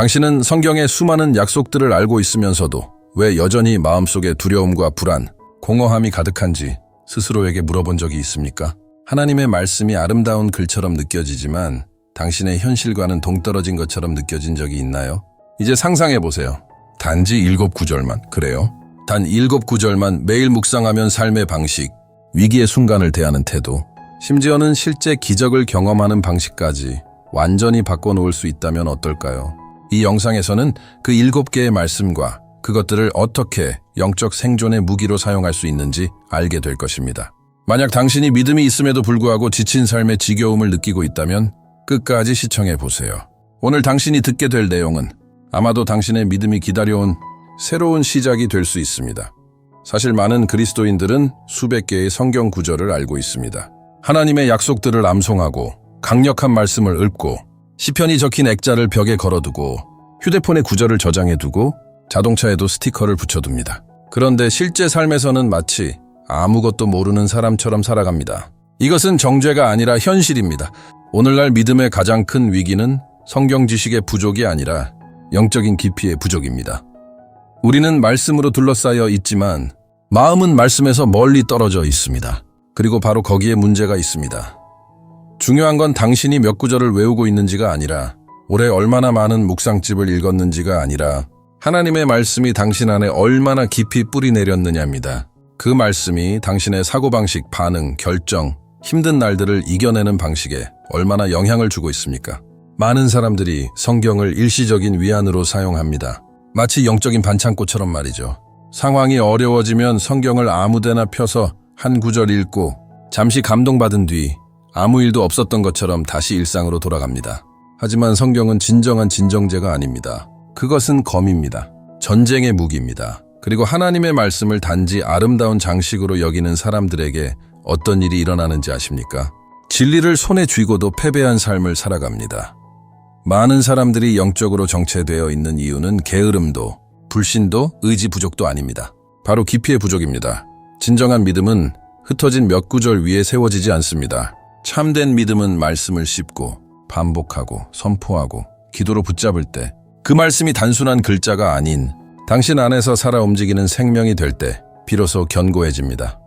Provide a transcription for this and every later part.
당신은 성경의 수많은 약속들을 알고 있으면서도 왜 여전히 마음속에 두려움과 불안, 공허함이 가득한지 스스로에게 물어본 적이 있습니까? 하나님의 말씀이 아름다운 글처럼 느껴지지만 당신의 현실과는 동떨어진 것처럼 느껴진 적이 있나요? 이제 상상해보세요. 단지 7구절만, 그래요? 단 7구절만 매일 묵상하면 삶의 방식, 위기의 순간을 대하는 태도, 심지어는 실제 기적을 경험하는 방식까지 완전히 바꿔놓을 수 있다면 어떨까요? 이 영상에서는 그 7개의 말씀과 그것들을 어떻게 영적 생존의 무기로 사용할 수 있는지 알게 될 것입니다. 만약 당신이 믿음이 있음에도 불구하고 지친 삶의 지겨움을 느끼고 있다면 끝까지 시청해보세요. 오늘 당신이 듣게 될 내용은 아마도 당신의 믿음이 기다려온 새로운 시작이 될 수 있습니다. 사실 많은 그리스도인들은 수백 개의 성경 구절을 알고 있습니다. 하나님의 약속들을 암송하고 강력한 말씀을 읊고 시편이 적힌 액자를 벽에 걸어두고 휴대폰에 구절을 저장해두고 자동차에도 스티커를 붙여둡니다. 그런데 실제 삶에서는 마치 아무것도 모르는 사람처럼 살아갑니다. 이것은 정죄가 아니라 현실입니다. 오늘날 믿음의 가장 큰 위기는 성경 지식의 부족이 아니라 영적인 깊이의 부족입니다. 우리는 말씀으로 둘러싸여 있지만 마음은 말씀에서 멀리 떨어져 있습니다. 그리고 바로 거기에 문제가 있습니다. 중요한 건 당신이 몇 구절을 외우고 있는지가 아니라 올해 얼마나 많은 묵상집을 읽었는지가 아니라 하나님의 말씀이 당신 안에 얼마나 깊이 뿌리 내렸느냐입니다. 그 말씀이 당신의 사고방식, 반응, 결정, 힘든 날들을 이겨내는 방식에 얼마나 영향을 주고 있습니까? 많은 사람들이 성경을 일시적인 위안으로 사용합니다. 마치 영적인 반창고처럼 말이죠. 상황이 어려워지면 성경을 아무데나 펴서 한 구절 읽고 잠시 감동받은 뒤 아무 일도 없었던 것처럼 다시 일상으로 돌아갑니다. 하지만 성경은 진정한 진정제가 아닙니다. 그것은 검입니다. 전쟁의 무기입니다. 그리고 하나님의 말씀을 단지 아름다운 장식으로 여기는 사람들에게 어떤 일이 일어나는지 아십니까? 진리를 손에 쥐고도 패배한 삶을 살아갑니다. 많은 사람들이 영적으로 정체되어 있는 이유는 게으름도, 불신도, 의지 부족도 아닙니다. 바로 깊이의 부족입니다. 진정한 믿음은 흩어진 몇 구절 위에 세워지지 않습니다. 참된 믿음은 말씀을 씹고 반복하고 선포하고 기도로 붙잡을 때 그 말씀이 단순한 글자가 아닌 당신 안에서 살아 움직이는 생명이 될 때 비로소 견고해집니다.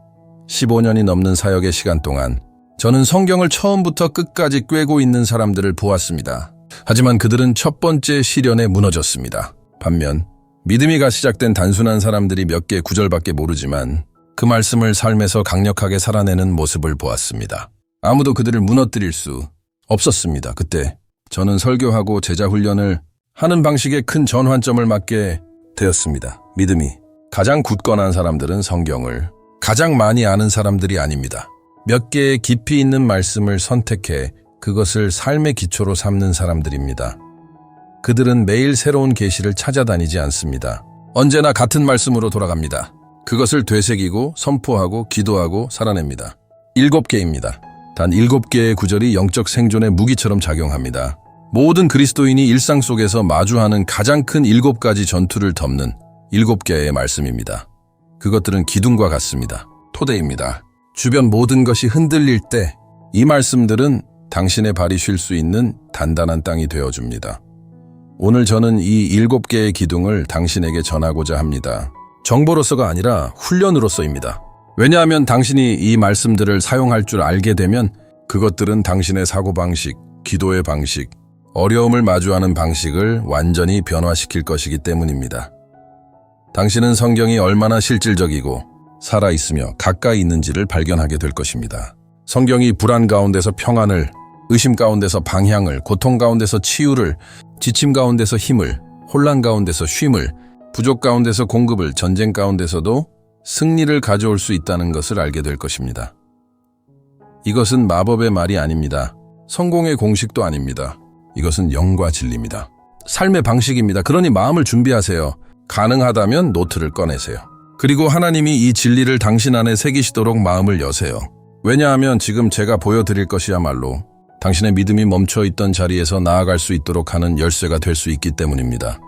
15년이 넘는 사역의 시간 동안 저는 성경을 처음부터 끝까지 꿰고 있는 사람들을 보았습니다. 하지만 그들은 첫 번째 시련에 무너졌습니다. 반면 믿음이가 시작된 단순한 사람들이 몇 개 구절밖에 모르지만 그 말씀을 삶에서 강력하게 살아내는 모습을 보았습니다. 아무도 그들을 무너뜨릴 수 없었습니다. 그때 저는 설교하고 제자 훈련을 하는 방식에 큰 전환점을 맞게 되었습니다. 믿음이 가장 굳건한 사람들은 성경을 가장 많이 아는 사람들이 아닙니다. 몇 개의 깊이 있는 말씀을 선택해 그것을 삶의 기초로 삼는 사람들입니다. 그들은 매일 새로운 계시를 찾아다니지 않습니다. 언제나 같은 말씀으로 돌아갑니다. 그것을 되새기고 선포하고 기도하고 살아냅니다. 7개입니다. 단 7개의 구절이 영적 생존의 무기처럼 작용합니다. 모든 그리스도인이 일상 속에서 마주하는 가장 큰 7가지 전투를 덮는 7개의 말씀입니다. 그것들은 기둥과 같습니다. 토대입니다. 주변 모든 것이 흔들릴 때 이 말씀들은 당신의 발이 쉴 수 있는 단단한 땅이 되어줍니다. 오늘 저는 이 7개의 기둥을 당신에게 전하고자 합니다. 정보로서가 아니라 훈련으로서입니다. 왜냐하면 당신이 이 말씀들을 사용할 줄 알게 되면 그것들은 당신의 사고방식, 기도의 방식, 어려움을 마주하는 방식을 완전히 변화시킬 것이기 때문입니다. 당신은 성경이 얼마나 실질적이고 살아있으며 가까이 있는지를 발견하게 될 것입니다. 성경이 불안 가운데서 평안을, 의심 가운데서 방향을, 고통 가운데서 치유를, 지침 가운데서 힘을, 혼란 가운데서 쉼을, 부족 가운데서 공급을, 전쟁 가운데서도 승리를 가져올 수 있다는 것을 알게 될 것입니다. 이것은 마법의 말이 아닙니다. 성공의 공식도 아닙니다. 이것은 영과 진리입니다. 삶의 방식입니다. 그러니 마음을 준비하세요. 가능하다면 노트를 꺼내세요. 그리고 하나님이 이 진리를 당신 안에 새기시도록 마음을 여세요. 왜냐하면 지금 제가 보여드릴 것이야말로 당신의 믿음이 멈춰있던 자리에서 나아갈 수 있도록 하는 열쇠가 될 수 있기 때문입니다.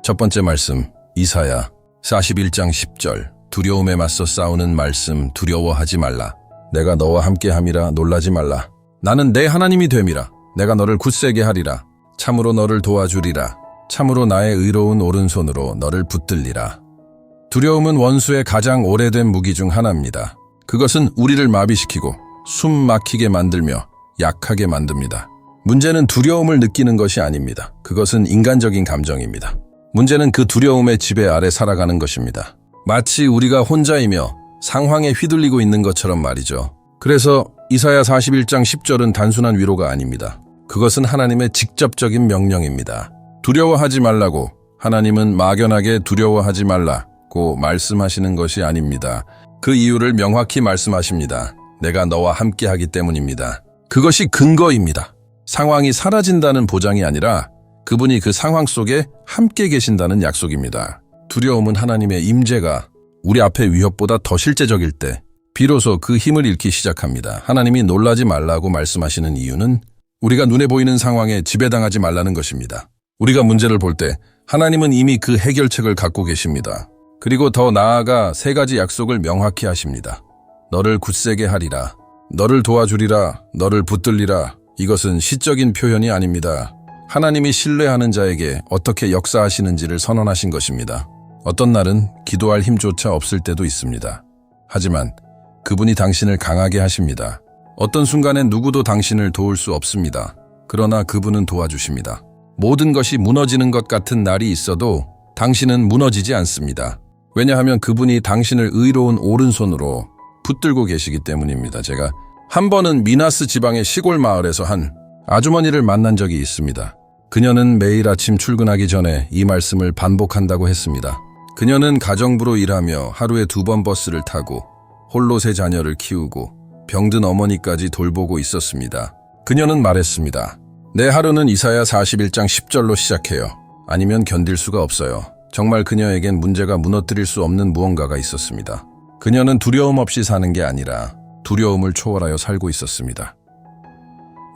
첫 번째 말씀, 이사야 41장 10절. 두려움에 맞서 싸우는 말씀, 두려워하지 말라. 내가 너와 함께함이라 놀라지 말라. 나는 내 하나님이 됨이라. 내가 너를 굳세게 하리라. 참으로 너를 도와주리라. 참으로 나의 의로운 오른손으로 너를 붙들리라. 두려움은 원수의 가장 오래된 무기 중 하나입니다. 그것은 우리를 마비시키고 숨 막히게 만들며 약하게 만듭니다. 문제는 두려움을 느끼는 것이 아닙니다. 그것은 인간적인 감정입니다. 문제는 그 두려움의 지배 아래 살아가는 것입니다. 마치 우리가 혼자이며 상황에 휘둘리고 있는 것처럼 말이죠. 그래서 이사야 41장 10절은 단순한 위로가 아닙니다. 그것은 하나님의 직접적인 명령입니다. 두려워하지 말라고, 하나님은 막연하게 두려워하지 말라고 말씀하시는 것이 아닙니다. 그 이유를 명확히 말씀하십니다. 내가 너와 함께하기 때문입니다. 그것이 근거입니다. 상황이 사라진다는 보장이 아니라 그분이 그 상황 속에 함께 계신다는 약속입니다. 두려움은 하나님의 임재가 우리 앞의 위협보다 더 실제적일 때 비로소 그 힘을 잃기 시작합니다. 하나님이 놀라지 말라고 말씀하시는 이유는 우리가 눈에 보이는 상황에 지배당하지 말라는 것입니다. 우리가 문제를 볼 때 하나님은 이미 그 해결책을 갖고 계십니다. 그리고 더 나아가 세 가지 약속을 명확히 하십니다. 너를 굳세게 하리라. 너를 도와주리라. 너를 붙들리라. 이것은 시적인 표현이 아닙니다. 하나님이 신뢰하는 자에게 어떻게 역사하시는지를 선언하신 것입니다. 어떤 날은 기도할 힘조차 없을 때도 있습니다. 하지만 그분이 당신을 강하게 하십니다. 어떤 순간엔 누구도 당신을 도울 수 없습니다. 그러나 그분은 도와주십니다. 모든 것이 무너지는 것 같은 날이 있어도 당신은 무너지지 않습니다. 왜냐하면 그분이 당신을 의로운 오른손으로 붙들고 계시기 때문입니다. 제가 한 번은 미나스 지방의 시골 마을에서 한 아주머니를 만난 적이 있습니다. 그녀는 매일 아침 출근하기 전에 이 말씀을 반복한다고 했습니다. 그녀는 가정부로 일하며 하루에 2번 버스를 타고 홀로 3 자녀를 키우고 병든 어머니까지 돌보고 있었습니다. 그녀는 말했습니다. 내 하루는 이사야 41장 10절로 시작해요. 아니면 견딜 수가 없어요. 정말 그녀에겐 문제가 무너뜨릴 수 없는 무언가가 있었습니다. 그녀는 두려움 없이 사는 게 아니라 두려움을 초월하여 살고 있었습니다.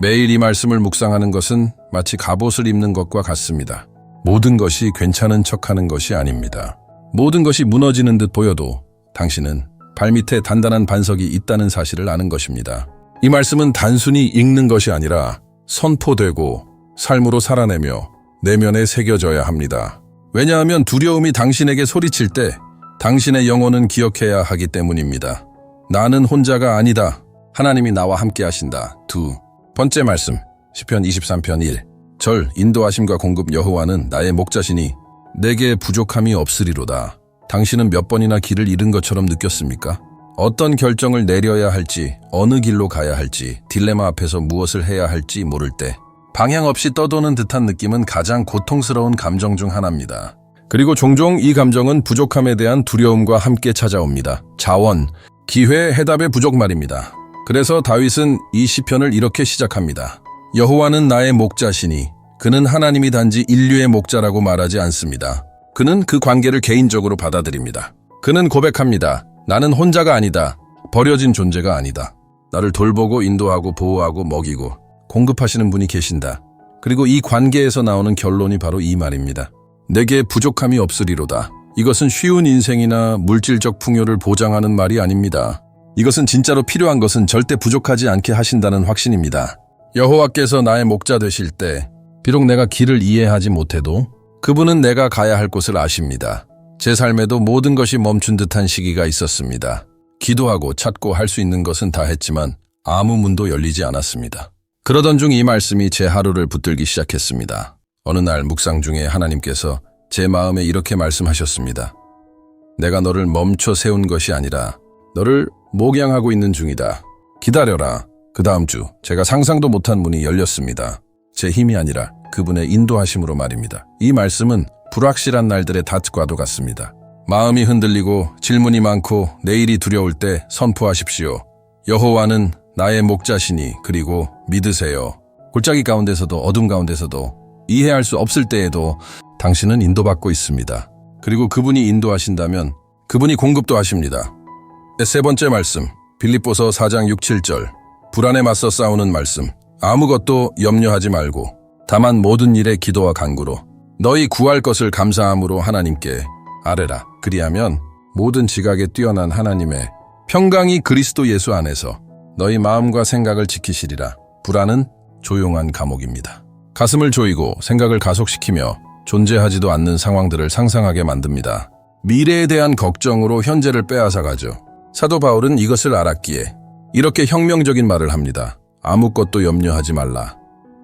매일 이 말씀을 묵상하는 것은 마치 갑옷을 입는 것과 같습니다. 모든 것이 괜찮은 척하는 것이 아닙니다. 모든 것이 무너지는 듯 보여도 당신은 발밑에 단단한 반석이 있다는 사실을 아는 것입니다. 이 말씀은 단순히 읽는 것이 아니라 선포되고 삶으로 살아내며 내면에 새겨져야 합니다. 왜냐하면 두려움이 당신에게 소리칠 때 당신의 영혼은 기억해야 하기 때문입니다. 나는 혼자가 아니다. 하나님이 나와 함께 하신다. 2번째 말씀, 시편 23편 1. 절, 인도하심과 공급 여호와는 나의 목자시니 내게 부족함이 없으리로다. 당신은 몇 번이나 길을 잃은 것처럼 느꼈습니까? 어떤 결정을 내려야 할지, 어느 길로 가야 할지, 딜레마 앞에서 무엇을 해야 할지 모를 때 방향 없이 떠도는 듯한 느낌은 가장 고통스러운 감정 중 하나입니다. 그리고 종종 이 감정은 부족함에 대한 두려움과 함께 찾아옵니다. 자원, 기회, 해답의 부족 말입니다. 그래서 다윗은 이 시편을 이렇게 시작합니다. 여호와는 나의 목자시니 그는 하나님이 단지 인류의 목자라고 말하지 않습니다. 그는 그 관계를 개인적으로 받아들입니다. 그는 고백합니다. 나는 혼자가 아니다. 버려진 존재가 아니다. 나를 돌보고 인도하고 보호하고 먹이고 공급하시는 분이 계신다. 그리고 이 관계에서 나오는 결론이 바로 이 말입니다. 내게 부족함이 없으리로다. 이것은 쉬운 인생이나 물질적 풍요를 보장하는 말이 아닙니다. 이것은 진짜로 필요한 것은 절대 부족하지 않게 하신다는 확신입니다. 여호와께서 나의 목자 되실 때 비록 내가 길을 이해하지 못해도 그분은 내가 가야 할 곳을 아십니다. 제 삶에도 모든 것이 멈춘 듯한 시기가 있었습니다. 기도하고 찾고 할 수 있는 것은 다 했지만 아무 문도 열리지 않았습니다. 그러던 중 이 말씀이 제 하루를 붙들기 시작했습니다. 어느 날 묵상 중에 하나님께서 제 마음에 이렇게 말씀하셨습니다. 내가 너를 멈춰 세운 것이 아니라 너를 목양하고 있는 중이다. 기다려라. 그 다음 주 제가 상상도 못한 문이 열렸습니다. 제 힘이 아니라 그분의 인도하심으로 말입니다. 이 말씀은 불확실한 날들의 닷과도 같습니다. 마음이 흔들리고 질문이 많고 내일이 두려울 때 선포하십시오. 여호와는 나의 목자시니 그리고 믿으세요. 골짜기 가운데서도 어둠 가운데서도 이해할 수 없을 때에도 당신은 인도받고 있습니다. 그리고 그분이 인도하신다면 그분이 공급도 하십니다. 세 번째 말씀, 빌립보서 4장 6, 7절. 불안에 맞서 싸우는 말씀. 아무것도 염려하지 말고 다만 모든 일에 기도와 간구로 너희 구할 것을 감사함으로 하나님께 아뢰라. 그리하면 모든 지각에 뛰어난 하나님의 평강이 그리스도 예수 안에서 너희 마음과 생각을 지키시리라. 불안은 조용한 감옥입니다. 가슴을 조이고 생각을 가속시키며 존재하지도 않는 상황들을 상상하게 만듭니다. 미래에 대한 걱정으로 현재를 빼앗아가죠. 사도 바울은 이것을 알았기에 이렇게 혁명적인 말을 합니다. 아무것도 염려하지 말라.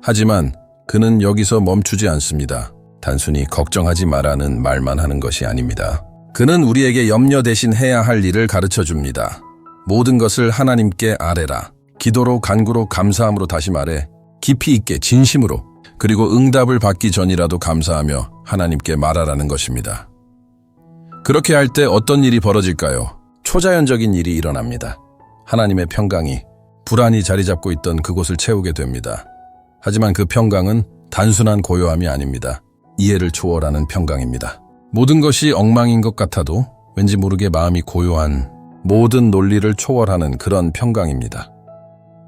하지만 그는 여기서 멈추지 않습니다. 단순히 걱정하지 말라는 말만 하는 것이 아닙니다. 그는 우리에게 염려 대신 해야 할 일을 가르쳐 줍니다. 모든 것을 하나님께 아뢰라. 기도로 간구로 감사함으로 다시 말해 깊이 있게 진심으로 그리고 응답을 받기 전이라도 감사하며 하나님께 말하라는 것입니다. 그렇게 할 때 어떤 일이 벌어질까요? 초자연적인 일이 일어납니다. 하나님의 평강이 불안이 자리 잡고 있던 그곳을 채우게 됩니다. 하지만 그 평강은 단순한 고요함이 아닙니다. 이해를 초월하는 평강입니다. 모든 것이 엉망인 것 같아도 왠지 모르게 마음이 고요한 모든 논리를 초월하는 그런 평강입니다.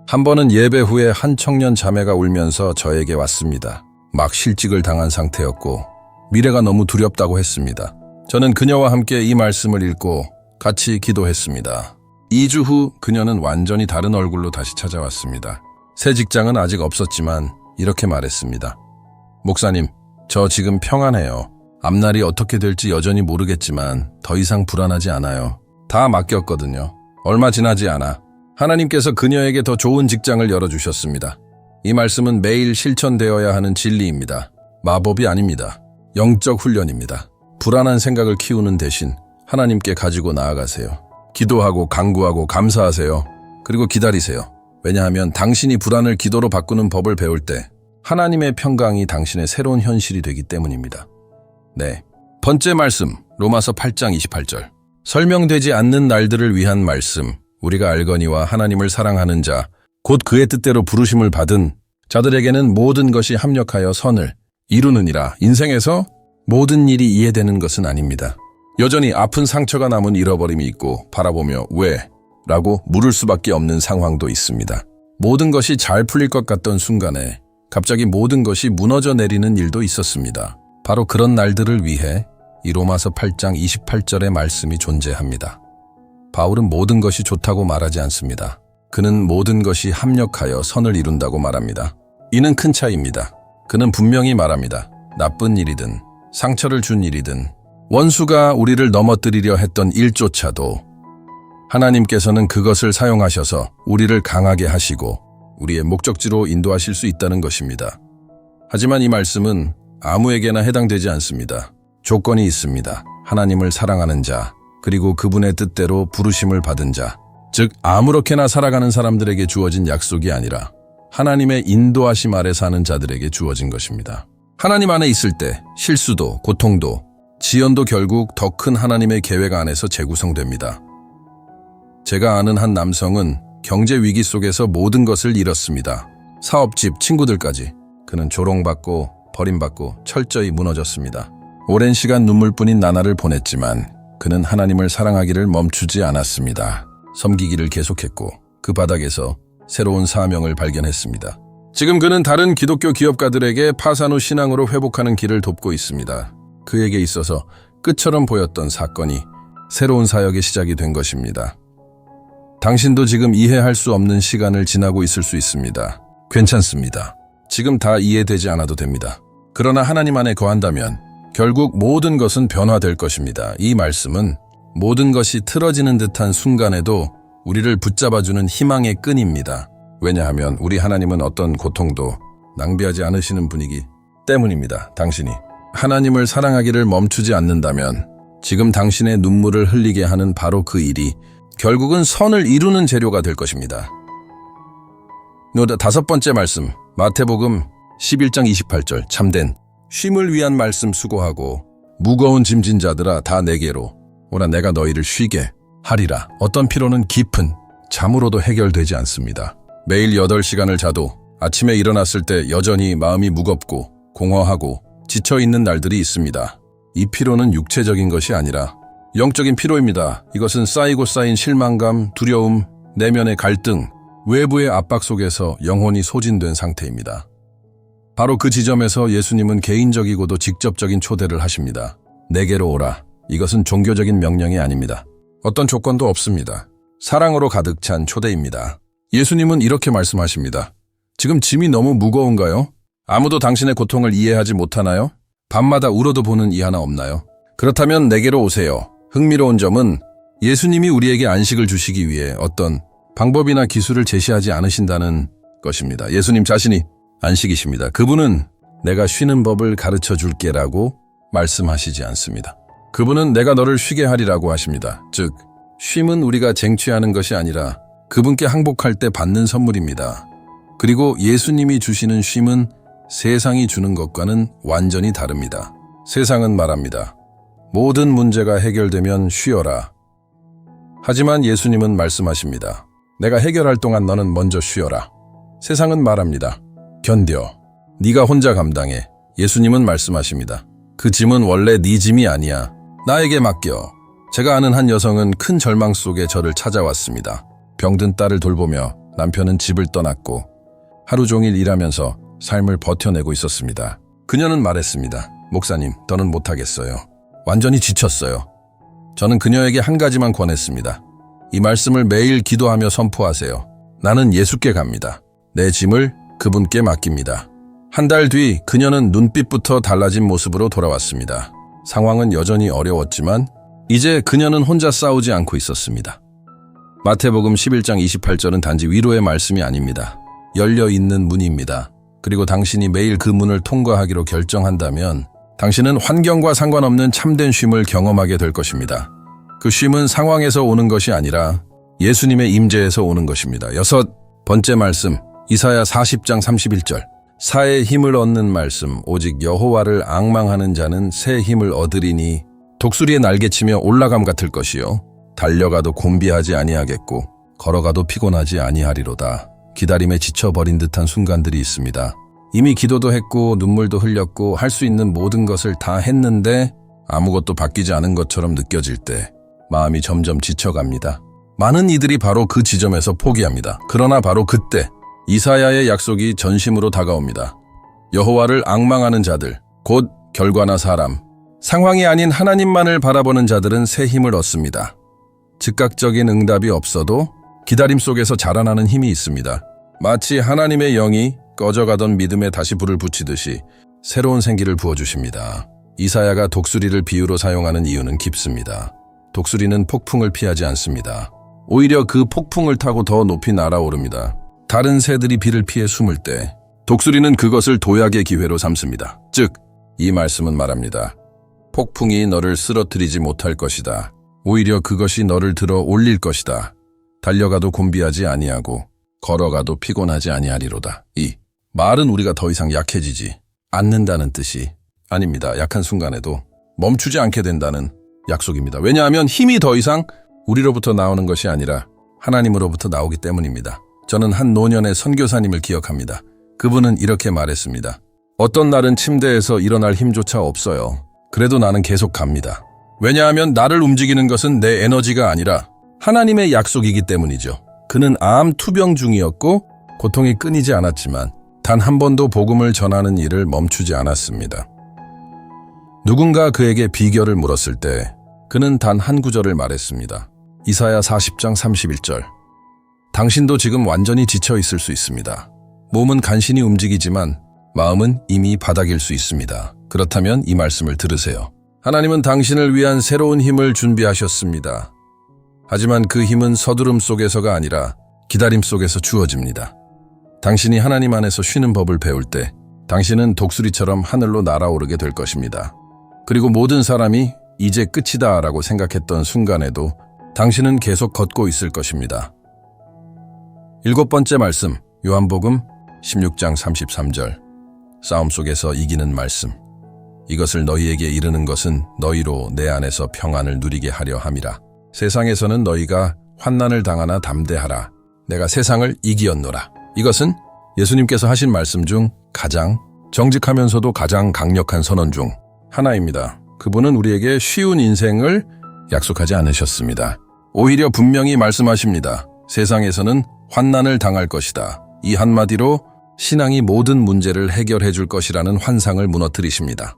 한 번은 예배 후에 한 청년 자매가 울면서 저에게 왔습니다. 막 실직을 당한 상태였고 미래가 너무 두렵다고 했습니다. 저는 그녀와 함께 이 말씀을 읽고 같이 기도했습니다. 2주 후 그녀는 완전히 다른 얼굴로 다시 찾아왔습니다. 새 직장은 아직 없었지만 이렇게 말했습니다. 목사님, 저 지금 평안해요. 앞날이 어떻게 될지 여전히 모르겠지만 더 이상 불안하지 않아요. 다 맡겼거든요. 얼마 지나지 않아 하나님께서 그녀에게 더 좋은 직장을 열어주셨습니다. 이 말씀은 매일 실천되어야 하는 진리입니다. 마법이 아닙니다. 영적 훈련입니다. 불안한 생각을 키우는 대신 하나님께 가지고 나아가세요. 기도하고 간구하고 감사하세요. 그리고 기다리세요. 왜냐하면 당신이 불안을 기도로 바꾸는 법을 배울 때 하나님의 평강이 당신의 새로운 현실이 되기 때문입니다. 네. 번째 말씀, 로마서 8장 28절. 설명되지 않는 날들을 위한 말씀, 우리가 알거니와 하나님을 사랑하는 자, 곧 그의 뜻대로 부르심을 받은 자들에게는 모든 것이 합력하여 선을 이루느니라. 인생에서 모든 일이 이해되는 것은 아닙니다. 여전히 아픈 상처가 남은 잃어버림이 있고 바라보며 왜? 라고 물을 수밖에 없는 상황도 있습니다. 모든 것이 잘 풀릴 것 같던 순간에 갑자기 모든 것이 무너져 내리는 일도 있었습니다. 바로 그런 날들을 위해 이 로마서 8장 28절의 말씀이 존재합니다. 바울은 모든 것이 좋다고 말하지 않습니다. 그는 모든 것이 합력하여 선을 이룬다고 말합니다. 이는 큰 차이입니다. 그는 분명히 말합니다. 나쁜 일이든 상처를 준 일이든 원수가 우리를 넘어뜨리려 했던 일조차도 하나님께서는 그것을 사용하셔서 우리를 강하게 하시고 우리의 목적지로 인도하실 수 있다는 것입니다. 하지만 이 말씀은 아무에게나 해당되지 않습니다. 조건이 있습니다. 하나님을 사랑하는 자, 그리고 그분의 뜻대로 부르심을 받은 자, 즉 아무렇게나 살아가는 사람들에게 주어진 약속이 아니라 하나님의 인도하심 아래 사는 자들에게 주어진 것입니다. 하나님 안에 있을 때 실수도 고통도 지연도 결국 더 큰 하나님의 계획 안에서 재구성됩니다. 제가 아는 한 남성은 경제 위기 속에서 모든 것을 잃었습니다. 사업, 집, 친구들까지. 그는 조롱받고 버림받고 철저히 무너졌습니다. 오랜 시간 눈물뿐인 나날을 보냈지만 그는 하나님을 사랑하기를 멈추지 않았습니다. 섬기기를 계속했고 그 바닥에서 새로운 사명을 발견했습니다. 지금 그는 다른 기독교 기업가들에게 파산 후 신앙으로 회복하는 길을 돕고 있습니다. 그에게 있어서 끝처럼 보였던 사건이 새로운 사역의 시작이 된 것입니다. 당신도 지금 이해할 수 없는 시간을 지나고 있을 수 있습니다. 괜찮습니다. 지금 다 이해되지 않아도 됩니다. 그러나 하나님 안에 거한다면 결국 모든 것은 변화될 것입니다. 이 말씀은 모든 것이 틀어지는 듯한 순간에도 우리를 붙잡아주는 희망의 끈입니다. 왜냐하면 우리 하나님은 어떤 고통도 낭비하지 않으시는 분이기 때문입니다. 당신이 하나님을 사랑하기를 멈추지 않는다면 지금 당신의 눈물을 흘리게 하는 바로 그 일이 결국은 선을 이루는 재료가 될 것입니다. 다섯 번째 말씀, 마태복음 11장 28절. 참된 쉼을 위한 말씀 수고하고 무거운 짐진 자들아 다 내게로 오라. 내가 너희를 쉬게 하리라. 어떤 피로는 깊은 잠으로도 해결되지 않습니다. 매일 8시간을 자도 아침에 일어났을 때 여전히 마음이 무겁고 공허하고 지쳐있는 날들이 있습니다. 이 피로는 육체적인 것이 아니라 영적인 피로입니다. 이것은 쌓이고 쌓인 실망감, 두려움, 내면의 갈등, 외부의 압박 속에서 영혼이 소진된 상태입니다. 바로 그 지점에서 예수님은 개인적이고도 직접적인 초대를 하십니다. 내게로 오라. 이것은 종교적인 명령이 아닙니다. 어떤 조건도 없습니다. 사랑으로 가득 찬 초대입니다. 예수님은 이렇게 말씀하십니다. 지금 짐이 너무 무거운가요? 아무도 당신의 고통을 이해하지 못하나요? 밤마다 울어도 보는 이 하나 없나요? 그렇다면 내게로 오세요. 흥미로운 점은 예수님이 우리에게 안식을 주시기 위해 어떤 방법이나 기술을 제시하지 않으신다는 것입니다. 예수님 자신이 안식이십니다. 그분은 내가 쉬는 법을 가르쳐 줄게라고 말씀하시지 않습니다. 그분은 내가 너를 쉬게 하리라고 하십니다. 즉, 쉼은 우리가 쟁취하는 것이 아니라 그분께 항복할 때 받는 선물입니다. 그리고 예수님이 주시는 쉼은 세상이 주는 것과는 완전히 다릅니다. 세상은 말합니다. 모든 문제가 해결되면 쉬어라. 하지만 예수님은 말씀하십니다. 내가 해결할 동안 너는 먼저 쉬어라. 세상은 말합니다. 견뎌. 네가 혼자 감당해. 예수님은 말씀하십니다. 그 짐은 원래 네 짐이 아니야. 나에게 맡겨. 제가 아는 한 여성은 큰 절망 속에 저를 찾아왔습니다. 병든 딸을 돌보며 남편은 집을 떠났고 하루 종일 일하면서 삶을 버텨내고 있었습니다. 그녀는 말했습니다. 목사님, 더는 못하겠어요. 완전히 지쳤어요. 저는 그녀에게 한 가지만 권했습니다. 이 말씀을 매일 기도하며 선포하세요. 나는 예수께 갑니다. 내 짐을 그분께 맡깁니다. 한 달 뒤 그녀는 눈빛부터 달라진 모습으로 돌아왔습니다. 상황은 여전히 어려웠지만 이제 그녀는 혼자 싸우지 않고 있었습니다. 마태복음 11장 28절은 단지 위로의 말씀이 아닙니다. 열려있는 문입니다. 그리고 당신이 매일 그 문을 통과하기로 결정한다면 당신은 환경과 상관없는 참된 쉼을 경험하게 될 것입니다. 그 쉼은 상황에서 오는 것이 아니라 예수님의 임재에서 오는 것입니다. 6번째 말씀, 이사야 40장 31절. 사의 힘을 얻는 말씀, 오직 여호와를 앙망하는 자는 새 힘을 얻으리니 독수리의 날개치며 올라감 같을 것이요 달려가도 곤비하지 아니하겠고 걸어가도 피곤하지 아니하리로다. 기다림에 지쳐버린 듯한 순간들이 있습니다. 이미 기도도 했고 눈물도 흘렸고 할 수 있는 모든 것을 다 했는데 아무것도 바뀌지 않은 것처럼 느껴질 때 마음이 점점 지쳐갑니다. 많은 이들이 바로 그 지점에서 포기합니다. 그러나 바로 그때 이사야의 약속이 전심으로 다가옵니다. 여호와를 앙망하는 자들, 곧 결과나 사람, 상황이 아닌 하나님만을 바라보는 자들은 새 힘을 얻습니다. 즉각적인 응답이 없어도 기다림 속에서 자라나는 힘이 있습니다. 마치 하나님의 영이 꺼져가던 믿음에 다시 불을 붙이듯이 새로운 생기를 부어주십니다. 이사야가 독수리를 비유로 사용하는 이유는 깊습니다. 독수리는 폭풍을 피하지 않습니다. 오히려 그 폭풍을 타고 더 높이 날아오릅니다. 다른 새들이 비를 피해 숨을 때 독수리는 그것을 도약의 기회로 삼습니다. 즉, 이 말씀은 말합니다. 폭풍이 너를 쓰러뜨리지 못할 것이다. 오히려 그것이 너를 들어 올릴 것이다. 달려가도 곤비하지 아니하고 걸어가도 피곤하지 아니하리로다. 이 말은 우리가 더 이상 약해지지 않는다는 뜻이 아닙니다. 약한 순간에도 멈추지 않게 된다는 약속입니다. 왜냐하면 힘이 더 이상 우리로부터 나오는 것이 아니라 하나님으로부터 나오기 때문입니다. 저는 한 노년의 선교사님을 기억합니다. 그분은 이렇게 말했습니다. 어떤 날은 침대에서 일어날 힘조차 없어요. 그래도 나는 계속 갑니다. 왜냐하면 나를 움직이는 것은 내 에너지가 아니라 하나님의 약속이기 때문이죠. 그는 암 투병 중이었고 고통이 끊이지 않았지만 단 한 번도 복음을 전하는 일을 멈추지 않았습니다. 누군가 그에게 비결을 물었을 때 그는 단 한 구절을 말했습니다. 이사야 40장 31절. 당신도 지금 완전히 지쳐 있을 수 있습니다. 몸은 간신히 움직이지만 마음은 이미 바닥일 수 있습니다. 그렇다면 이 말씀을 들으세요. 하나님은 당신을 위한 새로운 힘을 준비하셨습니다. 하지만 그 힘은 서두름 속에서가 아니라 기다림 속에서 주어집니다. 당신이 하나님 안에서 쉬는 법을 배울 때 당신은 독수리처럼 하늘로 날아오르게 될 것입니다. 그리고 모든 사람이 이제 끝이다 라고 생각했던 순간에도 당신은 계속 걷고 있을 것입니다. 7번째 말씀, 요한복음 16장 33절. 싸움 속에서 이기는 말씀. 이것을 너희에게 이르는 것은 너희로 내 안에서 평안을 누리게 하려 함이라. 세상에서는 너희가 환난을 당하나 담대하라. 내가 세상을 이기었노라. 이것은 예수님께서 하신 말씀 중 가장 정직하면서도 가장 강력한 선언 중 하나입니다. 그분은 우리에게 쉬운 인생을 약속하지 않으셨습니다. 오히려 분명히 말씀하십니다. 세상에서는 환난을 당할 것이다. 이 한마디로 신앙이 모든 문제를 해결해 줄 것이라는 환상을 무너뜨리십니다.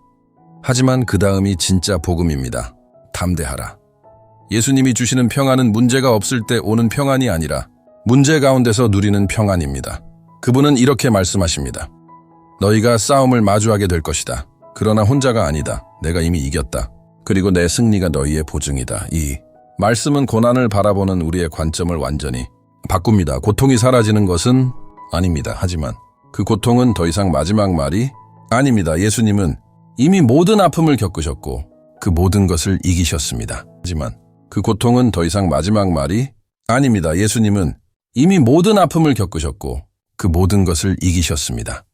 하지만 그 다음이 진짜 복음입니다. 담대하라. 예수님이 주시는 평안은 문제가 없을 때 오는 평안이 아니라 문제 가운데서 누리는 평안입니다. 그분은 이렇게 말씀하십니다. 너희가 싸움을 마주하게 될 것이다. 그러나 혼자가 아니다. 내가 이미 이겼다. 그리고 내 승리가 너희의 보증이다. 이 말씀은 고난을 바라보는 우리의 관점을 완전히 바꿉니다. 고통이 사라지는 것은 아닙니다. 하지만 그 고통은 더 이상 마지막 말이 아닙니다. 예수님은 이미 모든 아픔을 겪으셨고 그 모든 것을 이기셨습니다. 하지만 그 고통은 더 이상 마지막 말이 아닙니다. 예수님은 이미 모든 아픔을 겪으셨고 그 모든 것을 이기셨습니다.